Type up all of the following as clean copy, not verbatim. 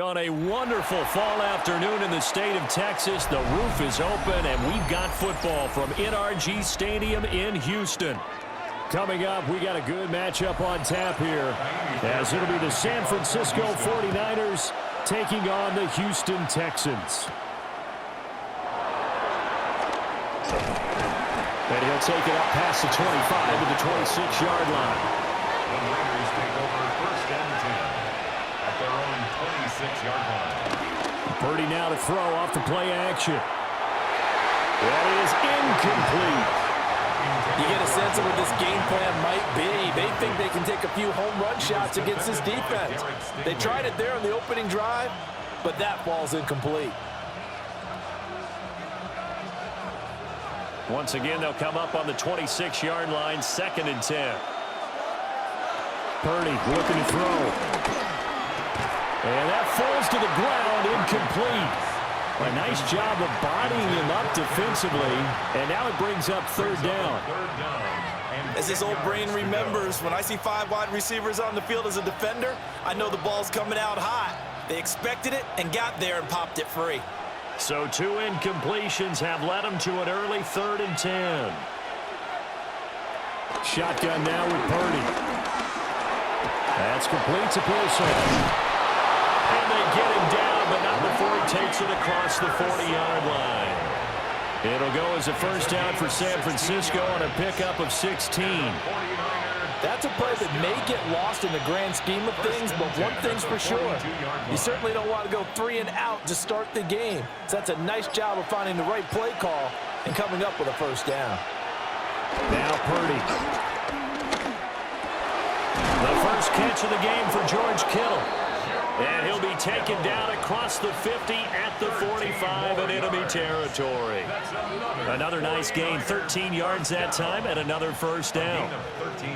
On a wonderful fall afternoon in the state of Texas, the roof is open, and we've got football from NRG Stadium in Houston. Coming up, we got a good matchup on tap here, as it'll be the San Francisco 49ers taking on the Houston Texans. And he'll take it up past the 25 to the 26-yard line. The Raiders take over first and 10 at their own 26-yard line. Purdy now to throw off the play action. That is incomplete. You get a sense of what this game plan might be. They think they can take a few home run shots against this defense. They tried it there on the opening drive, but that ball's incomplete. Once again, they'll come up on the 26-yard line, 2nd and 10. Purdy looking to throw. And that falls to the ground, incomplete. A nice job of bodying him up defensively, and now it brings up 3rd down. As this old brain remembers, when I see 5 wide receivers on the field as a defender, I know the ball's coming out hot. They expected it and got there and popped it free. So 2 incompletions have led them to an early 3rd and 10. Shotgun now with Purdy. That's complete to Pearson. And they get him down, but not before he takes it across the 40-yard line. It'll go as a first down for San Francisco on a pickup of 16. That's a play that may get lost in the grand scheme of things, but one thing's for sure. You certainly don't want to go 3 and out to start the game. So that's a nice job of finding the right play call and coming up with a first down. Now Purdy. The first catch of the game for George Kittle. And he'll be taken down across the 50 at the 45 in enemy territory. Another nice gain, 13 yards that time, and another first down.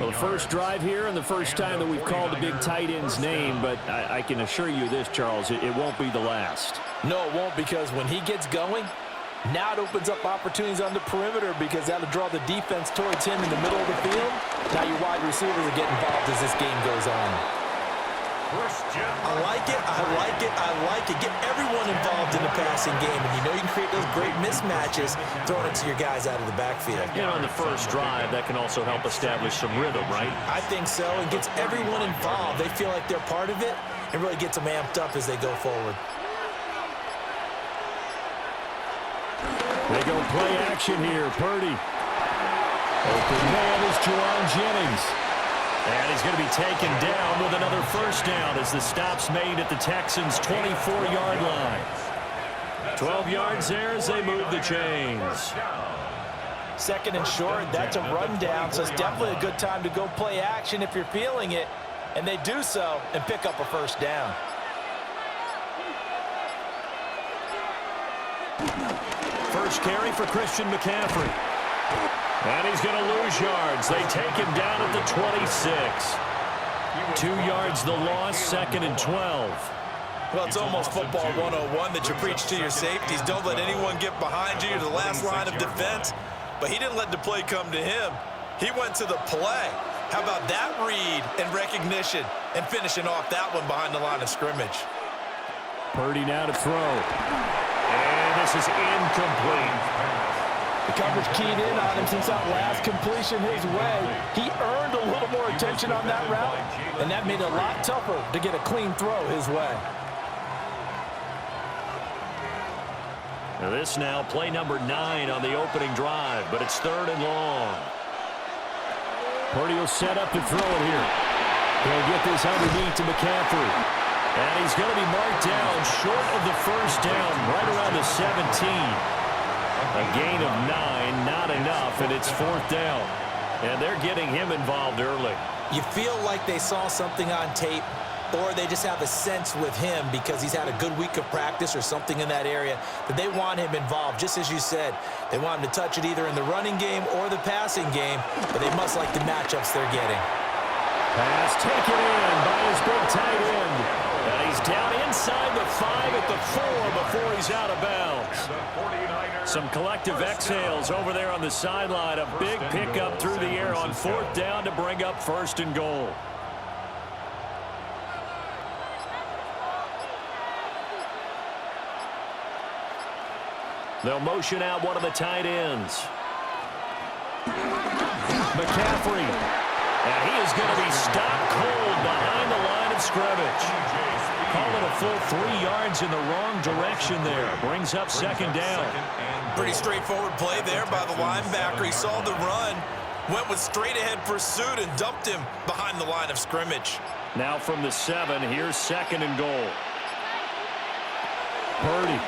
Well, the first drive here and the first time that we've called the big tight end's name, but I can assure you this, Charles, it won't be the last. No, it won't, because when he gets going, now it opens up opportunities on the perimeter because that'll draw the defense towards him in the middle of the field. Now your wide receivers will get involved as this game goes on. I like it, I like it, I like it. Get everyone involved in the passing game, and you know you can create those great mismatches throwing it to your guys out of the backfield. You know, on the first drive, that can also help establish some rhythm, right? I think so. It gets everyone involved. They feel like they're part of it, and really gets them amped up as they go forward. They go play action here. Purdy. Open man is Juwan Jennings. And he's going to be taken down with another first down as the stop's made at the Texans' 24-yard line. 12 yards there as they move the chains. 2nd and short, that's a rundown, so it's definitely a good time to go play action if you're feeling it. And they do so and pick up a first down. First carry for Christian McCaffrey. And he's going to lose yards. They take him down at the 26. 2 yards the loss, 2nd and 12. Well, it's almost football 101 that you preach to your safeties. Don't let anyone get behind you. You're the last line of defense. But he didn't let the play come to him. He went to the play. How about that read and recognition and finishing off that one behind the line of scrimmage? Purdy now to throw. And this is incomplete. The coverage keyed in on him since that last completion his way. He earned a little more attention on that route, and that made it a lot tougher to get a clean throw his way. Now this now play number 9 on the opening drive, but it's 3rd and long. Purdy will set up to throw it here. He'll get this underneath to McCaffrey. And he's going to be marked down short of the first down, right around the 17. A gain of 9, not enough, and it's 4th down. And they're getting him involved early. You feel like they saw something on tape, or they just have a sense with him because he's had a good week of practice or something in that area that they want him involved. Just as you said, they want him to touch it either in the running game or the passing game, but they must like the matchups they're getting. Pass taken in by his big tight end. And he's down inside the 5 at the 4 before he's out of bounds. Some collective exhales over there on the sideline. A big pickup through the air on 4th down to bring up 1st and goal. They'll motion out one of the tight ends. McCaffrey. And he is going to be stopped cold behind the line of scrimmage. Call it a full 3 yards in the wrong direction there. Brings up second down. Pretty straightforward play there by the linebacker. He saw the run, went with straight-ahead pursuit, and dumped him behind the line of scrimmage. Now from the 7, here's second and goal. Purdy.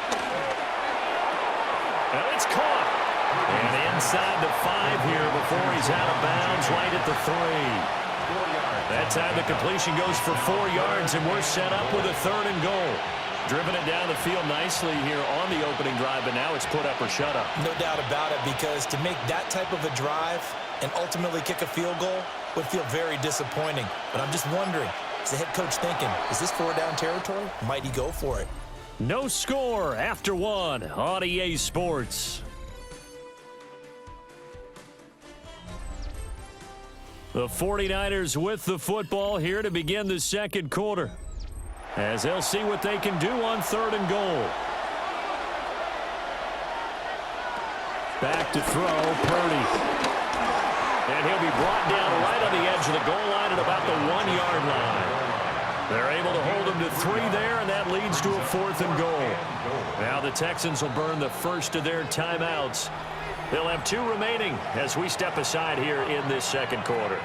And it's caught. And inside the 5 here before he's out of bounds, right at the 3. That time the completion goes for 4 yards, and we're set up with a third and goal. Driven it down the field nicely here on the opening drive, but now it's put up or shut up. No doubt about it, because to make that type of a drive and ultimately kick a field goal would feel very disappointing. But I'm just wondering, is the head coach thinking, is this 4-down territory? Might he go for it? No score after 1 on EA Sports. The 49ers with the football here to begin the second quarter, as they'll see what they can do on third and goal. Back to throw, Purdy. And he'll be brought down right on the edge of the goal line at about the 1-yard line. They're able to hold him to 3 there, and that leads to a 4th and goal. Now the Texans will burn the first of their timeouts. They'll have 2 remaining as we step aside here in this second quarter.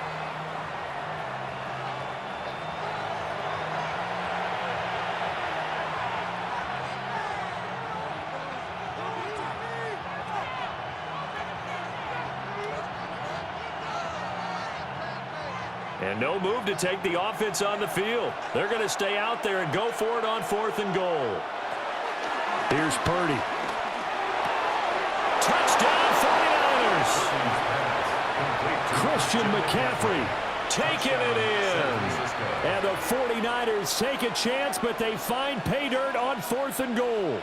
And no move to take the offense on the field. They're going to stay out there and go for it on 4th and goal. Here's Purdy. Touchdown 49ers. Christian McCaffrey taking it in. And the 49ers take a chance, but they find pay dirt on 4th and goal.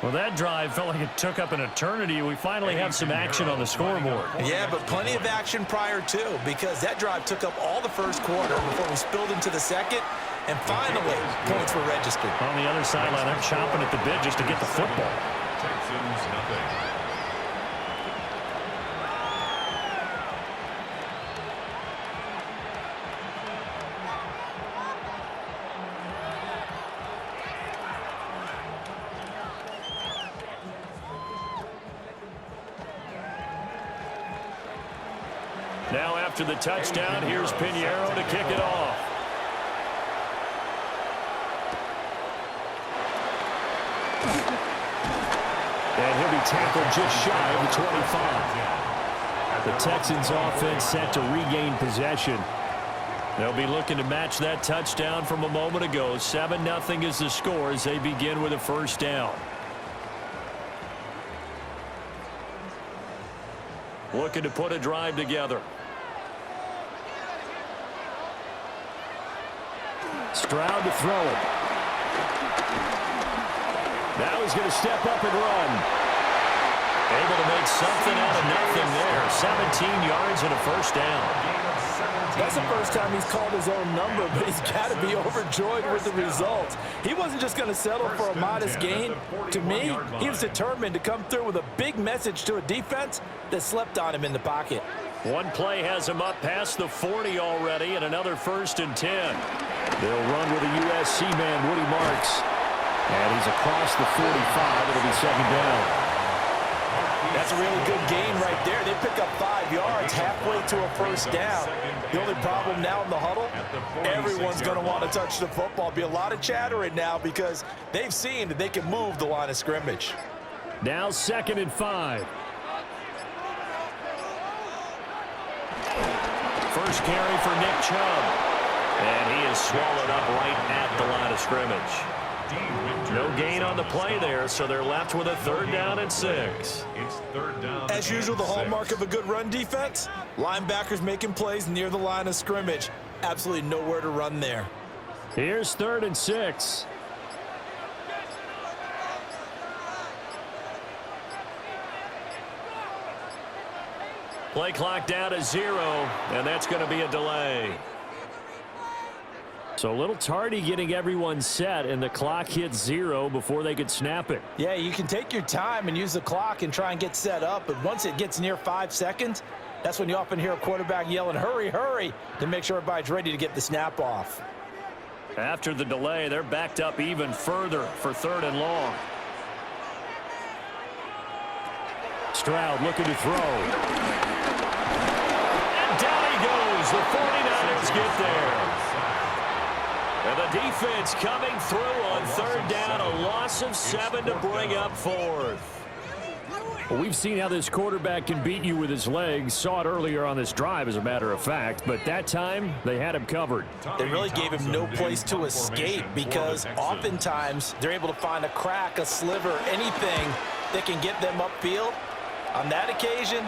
Well, that drive felt like it took up an eternity. We finally have some action on the scoreboard. Yeah, but plenty of action prior to, because that drive took up all the first quarter before we spilled into the second. And finally, points were registered. On the other sideline, they're chomping at the bit just to get the football. Texans, nothing. Now after the touchdown, here's Pinheiro to kick it off. And he'll be tackled just shy of the 25. The Texans offense set to regain possession. They'll be looking to match that touchdown from a moment ago. 7-0 is the score as they begin with a first down. Looking to put a drive together. Stroud to throw it. Now he's going to step up and run. Able to make something out of nothing there. 17 yards and a first down. That's the first time he's called his own number, but he's got to be overjoyed with the results. He wasn't just going to settle for a modest gain. To me, he was determined to come through with a big message to a defense that slept on him in the pocket. One play has him up past the 40 already, and another 1st and 10. They'll run with a USC man, Woody Marks. And he's across the 45. It'll be second down. That's a really good gain right there. They pick up 5 yards halfway to a first down. The only problem now in the huddle, everyone's going to want to touch the football. Be a lot of chattering now because they've seen that they can move the line of scrimmage. Now 2nd and 5. First carry for Nick Chubb. And he is swallowed up right at the line of scrimmage. No gain on the play there, so they're left with a 3rd down and 6. It's 3rd down. As usual, the hallmark of a good run defense, linebackers making plays near the line of scrimmage. Absolutely nowhere to run there. Here's 3rd and 6. Play clock down to 0, and that's going to be a delay. So a little tardy getting everyone set, and the clock hits 0 before they could snap it. Yeah, you can take your time and use the clock and try and get set up, but once it gets near 5 seconds, that's when you often hear a quarterback yelling, hurry, hurry, to make sure everybody's ready to get the snap off. After the delay, they're backed up even further for 3rd and long. Stroud looking to throw. And down he goes. The 49ers get there. And the defense coming through on 3rd down. A loss of 7 to bring up 4th. Well, we've seen how this quarterback can beat you with his legs. Saw it earlier on this drive, as a matter of fact. But that time, they had him covered. They really gave him no place to escape because oftentimes they're able to find a crack, a sliver, anything that can get them upfield. On that occasion,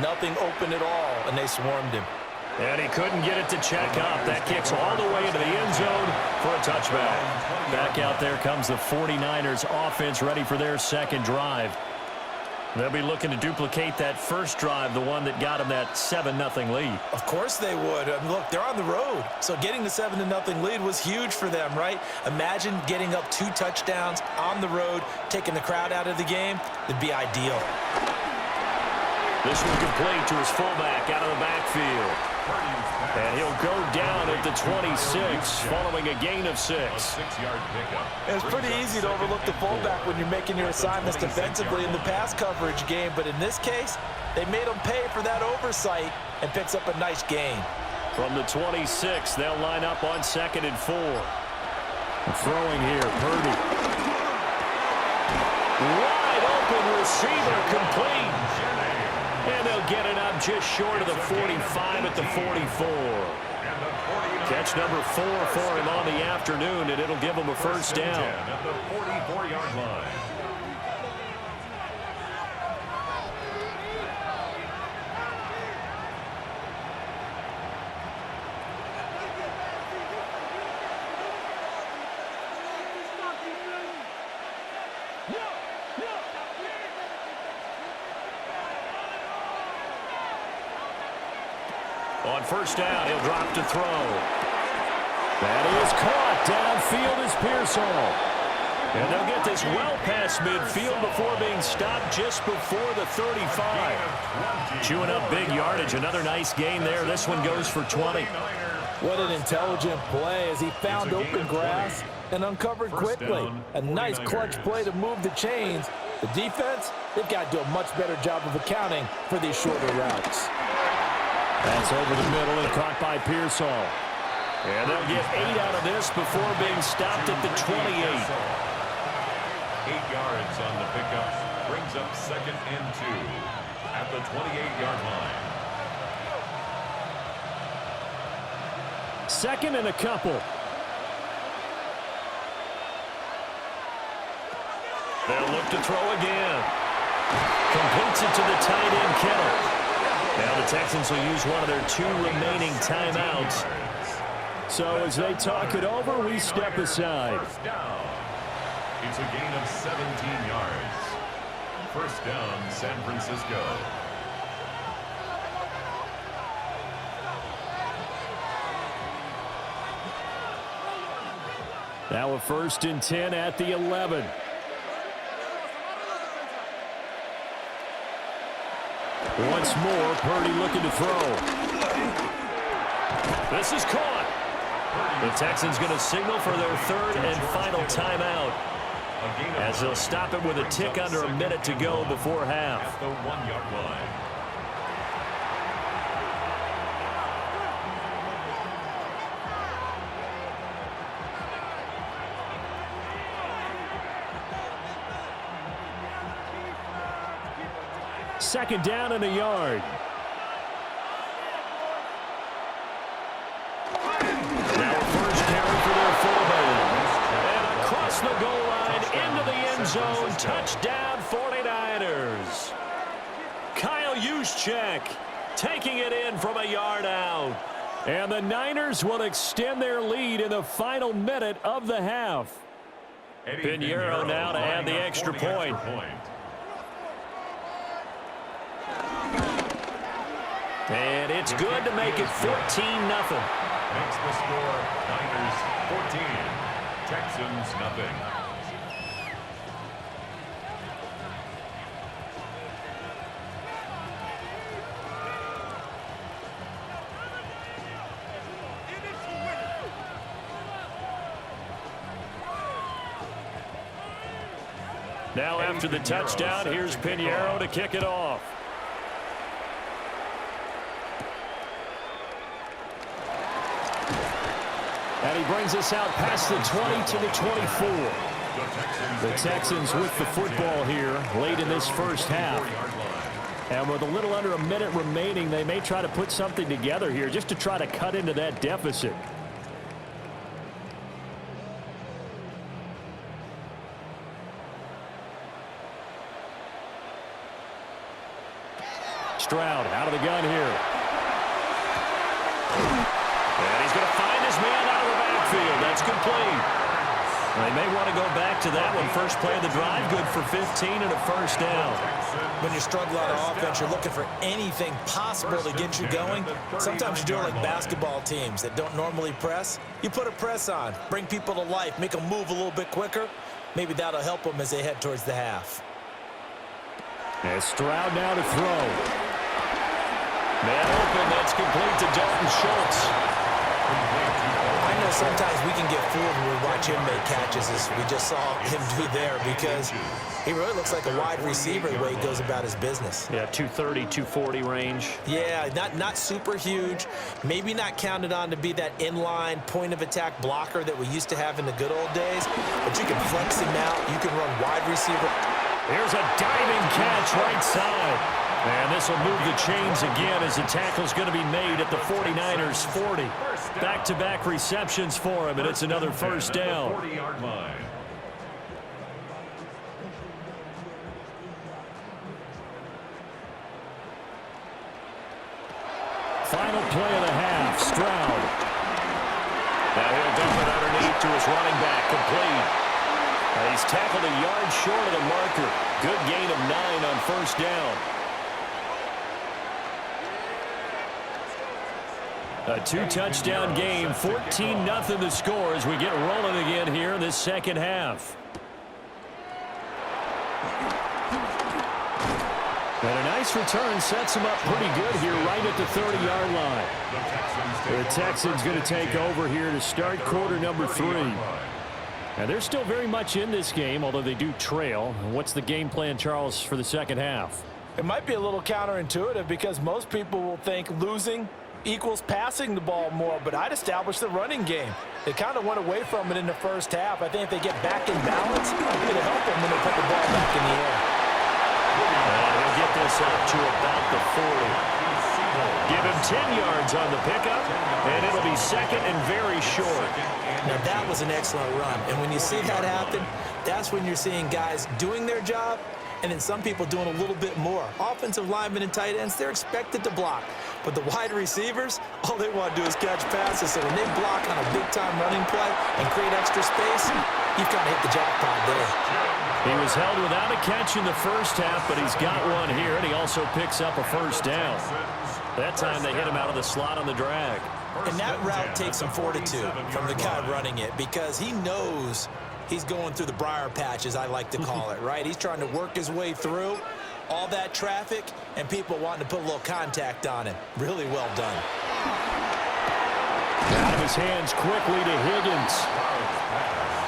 nothing open at all, and they swarmed him. And he couldn't get it to check up. That kicks all the way into the end zone for a touchback. Back out there comes the 49ers offense, ready for their 2nd drive. They'll be looking to duplicate that first drive, the one that got them that 7-0 lead. Of course they would. Look, they're on the road, so getting the 7-0 lead was huge for them, right? Imagine getting up 2 touchdowns on the road, taking the crowd out of the game. It'd be ideal. This one complete to his fullback out of the backfield. And he'll go down at the 26, following a gain of 6. It's pretty easy to overlook the fullback when you're making your assignments defensively in the pass coverage game, but in this case, they made him pay for that oversight and picks up a nice gain. From the 26, they'll line up on 2nd and 4. Throwing here, Purdy. Wide open receiver, complete. And they'll get it up just short of the 45 at the 44. Catch number 4 for him on the afternoon, and it'll give him a 1st down. At the 44-yard line. On 1st down, he'll drop to throw. That is caught. Downfield is Pearsall. And they'll get this well past midfield before being stopped just before the 35. Chewing up big yardage. Another nice gain there. This one goes for 20. What an intelligent play as he found open grass and uncovered quickly. A nice clutch play to move the chains. The defense, they've got to do a much better job of accounting for these shorter routes. That's over the middle and caught by Pearsall. And they'll get 8 out of this before being stopped at the 28. 8 yards on the pickup. Brings up 2nd and 2 at the 28-yard line. 2nd and a couple. They'll look to throw again. Completes it to the tight end, Kittle. Now the Texans will use one of their 2 remaining timeouts. So as they talk it over, we step aside. 1st down. It's a gain of 17 yards. 1st down, San Francisco. Now a 1st and 10 at the 11. Once more, Purdy looking to throw. This is caught. The Texans going to signal for their 3rd and final timeout, as they'll stop it with a tick under a minute to go before half. At the 1-yard line. Second down and a yard. Now a 1st carry for their fullback. And across the goal line into the end zone. Touchdown 49ers. Kyle Juszczyk taking it in from a yard out. And the Niners will extend their lead in the final minute of the half. Pinheiro now to add the extra point. And it's good to make it 14-0. Makes the score Niners Texans nothing. Now after the touchdown, here's Pinheiro to kick it off. And he brings us out past the 20 to the 24. The Texans with the football here late in this first half. And with a little under a minute remaining, they may try to put something together here just to try to cut into that deficit. Stroud out of the gun here. And he's going to find his man out of the backfield. That's complete. They may want to go back to that one. First play of the drive, good for 15 and a first down. When you struggle on offense, you're looking for anything possible to get you going. Sometimes you do it like basketball teams that don't normally press. You put a press on, bring people to life, make them move a little bit quicker. Maybe that'll help them as they head towards the half. And Stroud now to throw. Man open, that's complete to Dalton Schultz. I know sometimes we can get fooled when we watch him make catches, as we just saw him do there, because he really looks like a wide receiver the way he goes about his business. Yeah, 230, 240 range. Yeah, not super huge. Maybe not counted on to be that inline point-of-attack blocker that we used to have in the good old days, but you can flex him out. You can run wide receiver. Here's a diving catch right side. And this will move the chains again as the tackle's going to be made at the 49ers 40. Back-to-back receptions for him, and it's another first down. 40-yard line. Final play of the half, Stroud. Now he'll dump it underneath to his running back, complete. He's tackled a yard short of the marker. Good gain of 9 on first down. A 2-touchdown game, 14-0 the score as we get rolling again here in this second half. And a nice return sets him up pretty good here right at the 30-yard line. The Texans going to take over here to start quarter number 3. And they're still very much in this game, although they do trail. What's the game plan, Charles, for the second half? It might be a little counterintuitive because most people will think losing equals passing the ball more, but I'd establish the running game. They kind of went away from it in the first half. I think if they get back in balance, it'll help them when they put the ball back in the air. And he'll get this up to about the 40. Give him 10 yards on the pickup, and it'll be second and very short. Now, that was an excellent run, and when you see that happen, that's when you're seeing guys doing their job and then some people doing a little bit more. Offensive linemen and tight ends, they're expected to block. But the wide receivers, all they want to do is catch passes. So when they block on a big-time running play and create extra space, you've kind of hit the jackpot there. He was held without a catch in the first half, but he's got one here, and he also picks up a first down. That time they hit him out of the slot on the drag. And that route takes some fortitude from the guy running it because he knows he's going through the briar patch, as I like to call it, right? He's trying to work his way through all that traffic and people wanting to put a little contact on him. Really well done. Out of his hands quickly to Higgins.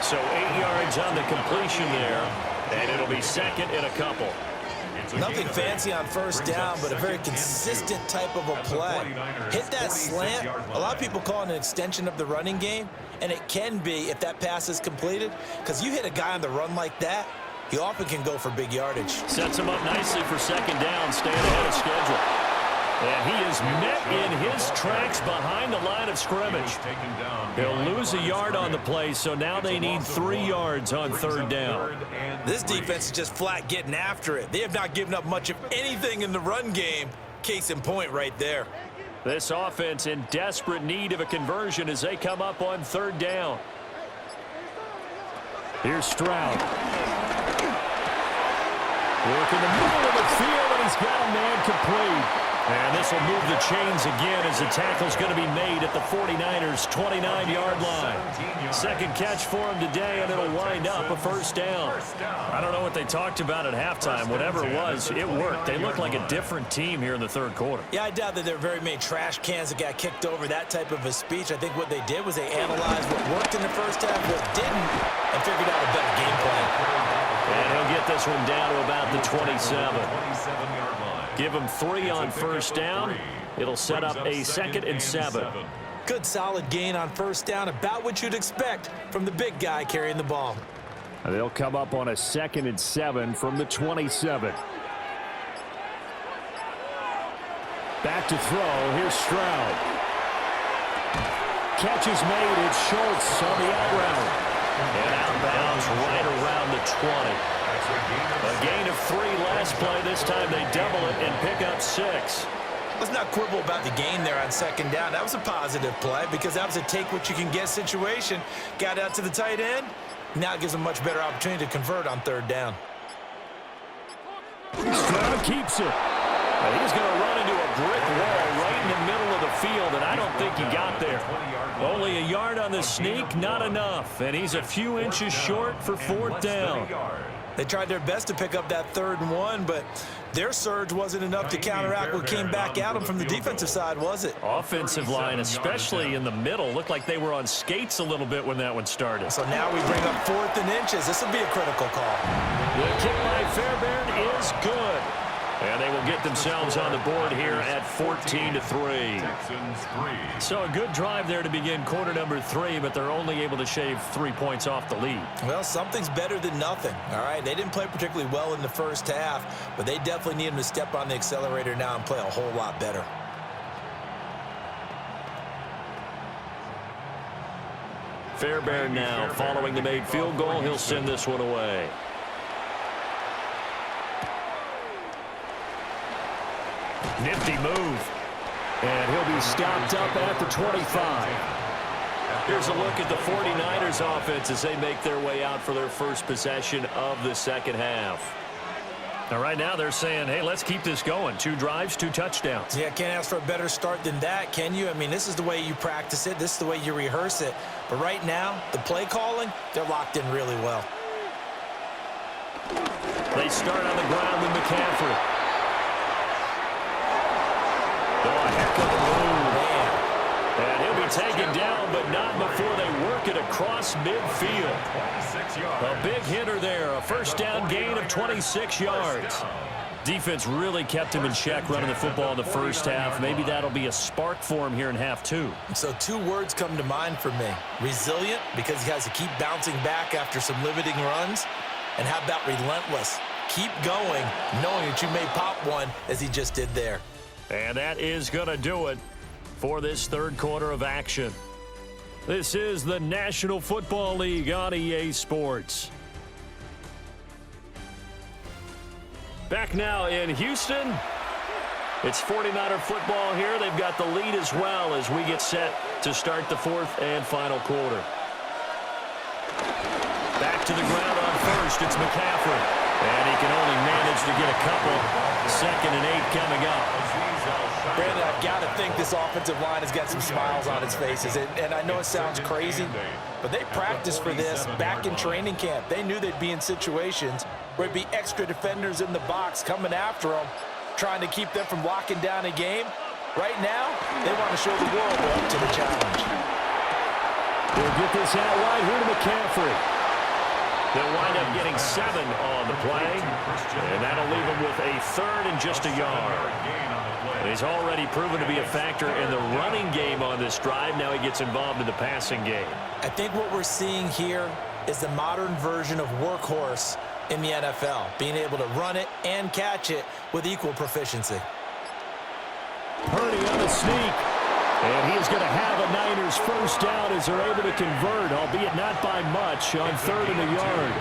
So 8 yards on the completion there, and it'll be second and a couple. Nothing fancy on first down, but a very consistent type of a play. Hit that slant. A lot of people call it an extension of the running game, and it can be if that pass is completed, because you hit a guy on the run like that, he often can go for big yardage. Sets him up nicely for second down, staying ahead of schedule. And he is met in his tracks behind the line of scrimmage. He'll lose a yard on the play, so now they need 3 yards on third down. This defense is just flat getting after it. They have not given up much of anything in the run game. Case in point right there. This offense in desperate need of a conversion as they come up on third down. Here's Stroud. Work in the middle of the field, and he's got a man complete. And this will move the chains again as the tackle's going to be made at the 49ers' 29-yard line. second catch for him today, and it'll wind up a first down. I don't know what they talked about at halftime. Whatever it was, it worked. They looked like a different team here in the third quarter. Yeah, I doubt that there are very many trash cans that got kicked over, that type of a speech. I think what they did was they analyzed what worked in the first half, what didn't, and figured out a better game plan. And he'll get this one down to about the 27. Give him 3 on first down. It'll set up a 2nd and 7. Good solid gain on first down, about what you'd expect from the big guy carrying the ball. And they'll come up on a 2nd and 7 from the 27. Back to throw. Here's Stroud. Catch is made. It's Schultz on the out route. And outbounds right around the 20. A gain of 3 last play. This time they double it and pick up 6. Let's not quibble about the gain there on second down. That was a positive play because that was a take-what-you-can-get situation. Got out to the tight end. Now it gives them a much better opportunity to convert on third down. Stroud keeps it. He's going to run into a brick wall right in the middle of the field, and I don't think he got there. Only a yard on the sneak, not enough. And he's a few inches short for 4th down. They tried their best to pick up that 3rd and 1, but their surge wasn't enough to counteract what came back at them from the defensive side, was it? Offensive line, especially in the middle, looked like they were on skates a little bit when that one started. So now we bring up 4th and inches. This will be a critical call. The kick by Fairbairn is good. And they will get themselves on the board here at 14-3. So a good drive there to begin quarter number 3, but they're only able to shave 3 points off the lead. Well, something's better than nothing, all right? They didn't play particularly well in the first half, but they definitely need them to step on the accelerator now and play a whole lot better. Fairbairn now following the made field goal. He'll send this one away. Nifty move. And he'll be stopped up at the 25. Here's a look at the 49ers offense as they make their way out for their first possession of the second half. Now, right now they're saying, hey, let's keep this going. 2 drives, 2 touchdowns. Yeah, can't ask for a better start than that, can you? I mean, this is the way you practice it. This is the way you rehearse it. But right now, the play calling, they're locked in really well. They start on the ground with McCaffrey. Oh, a heck of a move. And he'll be taken down, but not before they work it across midfield. A big hitter there. A first down gain of 26 yards. Defense really kept him in check running the football in the first half. Maybe that'll be a spark for him here in half 2. So 2 words come to mind for me. Resilient, because he has to keep bouncing back after some limiting runs. And how about relentless? Keep going, knowing that you may pop one as he just did there. And that is going to do it for this third quarter of action. This is the National Football League on EA Sports. Back now in Houston. It's 49er football here. They've got the lead as well as we get set to start the 4th and final quarter. Back to the ground on first. It's McCaffrey. And he can only manage to get a couple. 2nd and 8 coming up. Brandon, I've got to think this offensive line has got some smiles on its faces. And I know it sounds crazy, but they practiced for this back in training camp. They knew they'd be in situations where it'd be extra defenders in the box coming after them, trying to keep them from locking down a game. Right now, they want to show the world they're up to the challenge. They'll get this out wide here to McCaffrey. They'll wind up getting 7 on the play, and that'll leave them with a 3rd and just a yard. And he's already proven to be a factor in the running game on this drive. Now he gets involved in the passing game. I think what we're seeing here is the modern version of workhorse in the NFL, being able to run it and catch it with equal proficiency. Purdy on the sneak. And he's going to have a Niners first down as they're able to convert, albeit not by much, on 3rd and a yard.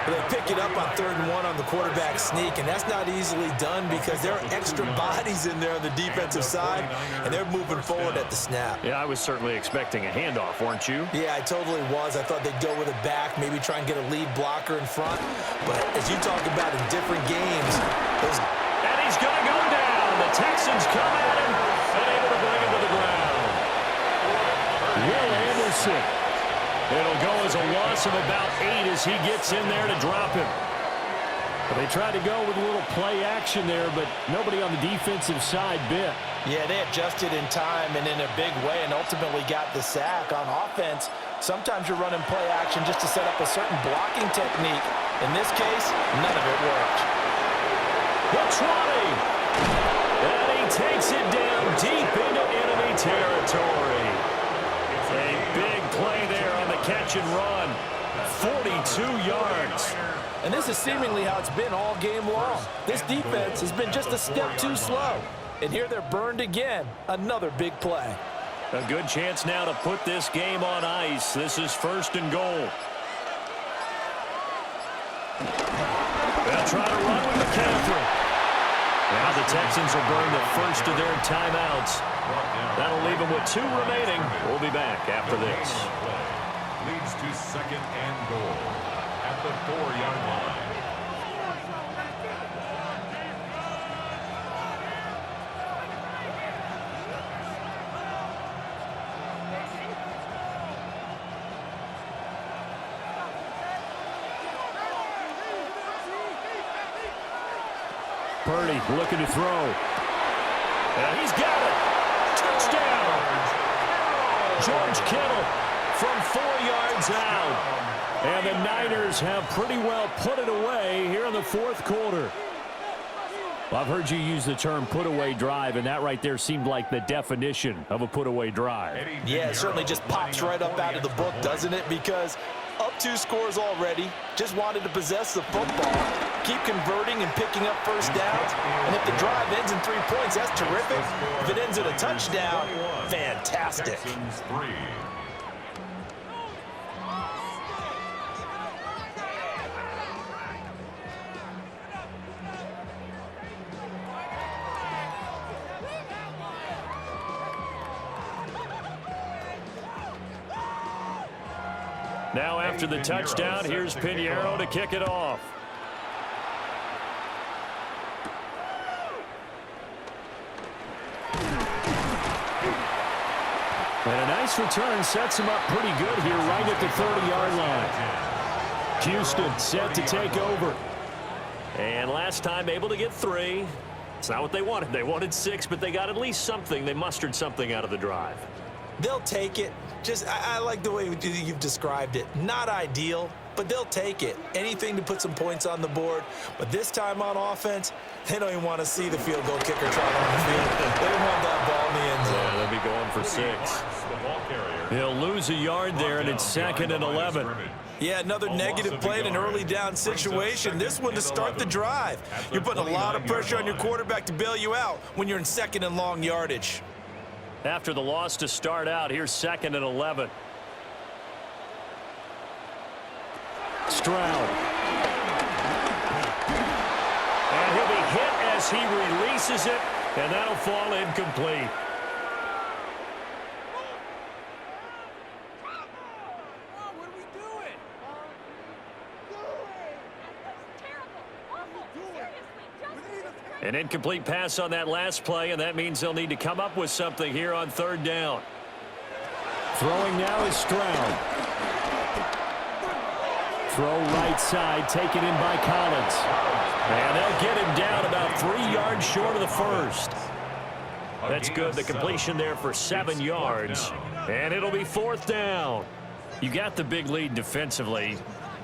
They pick it up on 3rd and 1 on the quarterback sneak, and that's not easily done because there are extra bodies in there on the defensive side, and they're moving forward at the snap. Yeah, I was certainly expecting a handoff, weren't you? Yeah, I totally was. I thought they'd go with it back, maybe try and get a lead blocker in front. But as you talk about in different games, and he's going to go down. The Texans come at him and able to bring him to the ground. Will Anderson It'll go as a loss of about 8 as he gets in there to drop him. But they tried to go with a little play action there, but nobody on the defensive side bit. Yeah, they adjusted in time and in a big way and ultimately got the sack. On offense, sometimes you're running play action just to set up a certain blocking technique. In this case, none of it worked. The 20. And he takes it down deep into enemy territory. A big play there on the catch and run. 42 yards. And this is seemingly how it's been all game long. This defense has been just a step too slow. And here they're burned again. Another big play. A good chance now to put this game on ice. This is 1st and goal. They'll try to run with McCaffrey. Now the Texans will burn the first of their timeouts. That'll leave them with 2 remaining. We'll be back after this. Leads to 2nd and goal at the 4-yard line. Purdy looking to throw. And he's got it. Touchdown. George Kittle from 4 yards out. And the Niners have pretty well put it away here in the 4th quarter. Well, I've heard you use the term put-away drive, and that right there seemed like the definition of a put-away drive. Yeah, it certainly just pops right up out of the book, doesn't it? Because up 2 scores already, just wanted to possess the football, keep converting and picking up first downs. And if the drive ends in 3 points, that's terrific. If it ends in a touchdown, fantastic. Texans 3. Now after the touchdown, here's Pinheiro to kick it off. And a nice return sets him up pretty good here right at the 30-yard line. Houston set to take over. And last time able to get 3. It's not what they wanted. They wanted 6, but they got at least something. They mustered something out of the drive. They'll take it. I like the way you've described it. Not ideal, but they'll take it. Anything to put some points on the board. But this time on offense, they don't even want to see the field goal kicker trying on the field. They don't want that ball in the end zone. Yeah, they'll be going for 6. He'll lose a yard there, and it's 2nd and 11. Yeah, another negative play in an early down situation. This one to start the drive. You're putting a lot of pressure on your quarterback to bail you out when you're in 2nd and long yardage. After the loss to start out, here's 2nd and 11. Stroud. And he'll be hit as he releases it, and that'll fall incomplete. An incomplete pass on that last play, and that means they'll need to come up with something here on 3rd down. Throwing now is Stroud. Throw right side, taken in by Collins. And they'll get him down about 3 yards short of the first. That's good. The completion there for 7 yards. And it'll be 4th down. You got the big lead defensively.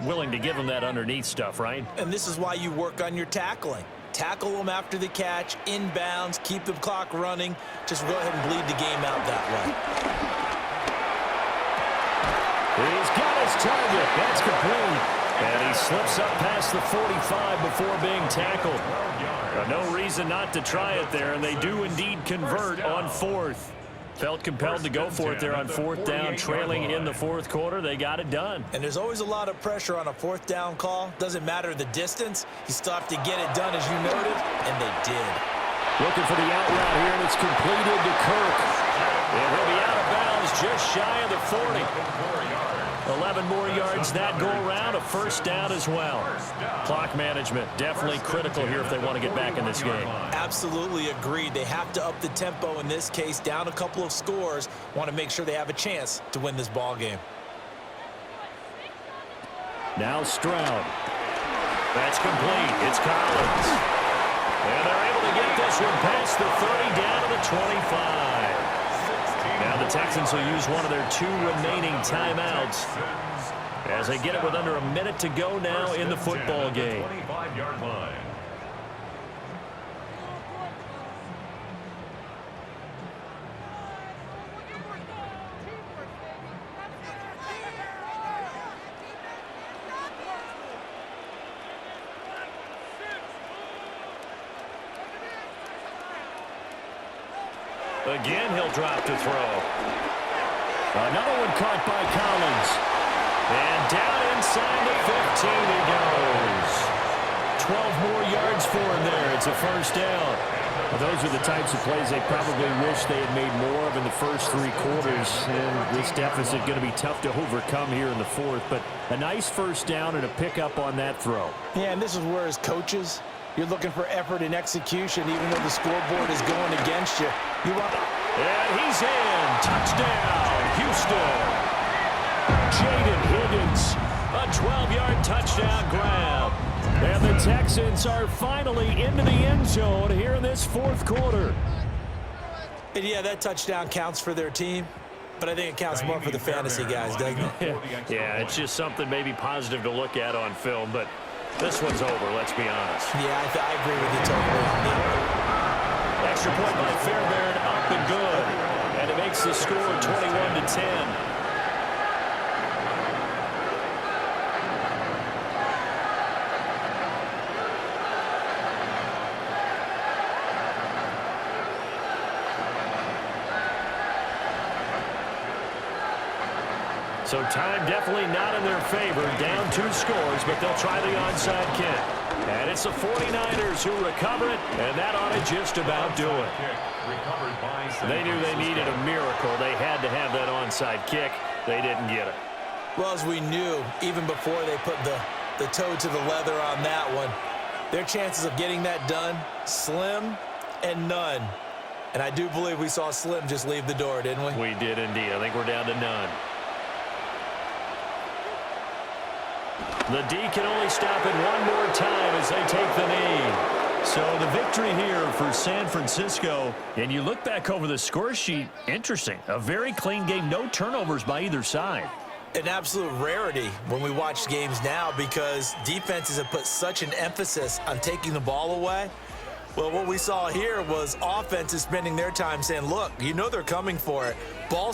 Willing to give them that underneath stuff, right? And this is why you work on your tackling. Tackle them after the catch, inbounds, keep the clock running. Just go ahead and bleed the game out that way. He's got his target. That's complete. And he slips up past the 45 before being tackled. No reason not to try it there, and they do indeed convert on 4th. Felt compelled to go for it there on 4th down, trailing in the 4th quarter. They got it done. And there's always a lot of pressure on a 4th down call. Doesn't matter the distance. You still have to get it done, as you noted, and they did. Looking for the out route here, and it's completed to Kirk. And he'll be out of bounds just shy of the 40. 11 more yards that go around, a 1st down as well. Clock management definitely critical here if they want to get back in this game. Absolutely agreed. They have to up the tempo in this case, down a couple of scores. Want to make sure they have a chance to win this ball game. Now Stroud. That's complete. It's Collins. And they're able to get this one past the 30 down to the 25. Now the Texans will use one of their 2 remaining timeouts as they get it with under a minute to go now in the football game. 25-yard line. Again, he'll drop to throw. Another one caught by Collins. And down inside the 15 he goes. 12 more yards for him there. It's a first down. Well, those are the types of plays they probably wish they had made more of in the first 3 quarters. And this deficit going to be tough to overcome here in the 4th. But a nice first down and a pickup on that throw. Yeah, and this is where as coaches, you're looking for effort and execution, even though the scoreboard is going against you. And he's in. Touchdown, Houston. Jaden Higgins, a 12-yard touchdown grab. And the Texans are finally into the end zone here in this 4th quarter. And yeah, that touchdown counts for their team, but I think it counts more for the fantasy guys, doesn't it? Yeah, it's just something maybe positive to look at on film, but this one's over, let's be honest. Yeah, I agree with you totally on that. Extra point by Fairbairn, up and good. And it makes the score 21-10. So time definitely not in their favor. Down 2 scores, but they'll try the onside kick. And it's the 49ers who recover it, and that ought to just about do it. They knew they needed a miracle. They had to have that onside kick. They didn't get it. Well, as we knew, even before they put the toe to the leather on that one, their chances of getting that done, slim and none. And I do believe we saw Slim just leave the door, didn't we? We did indeed. I think we're down to none. The D can only stop it one more time as they take the knee. So the victory here for San Francisco. And you look back over the score sheet, interesting. A very clean game, no turnovers by either side. An absolute rarity when we watch games now because defenses have put such an emphasis on taking the ball away. Well, what we saw here was offenses spending their time saying, look, you know they're coming for it. Ball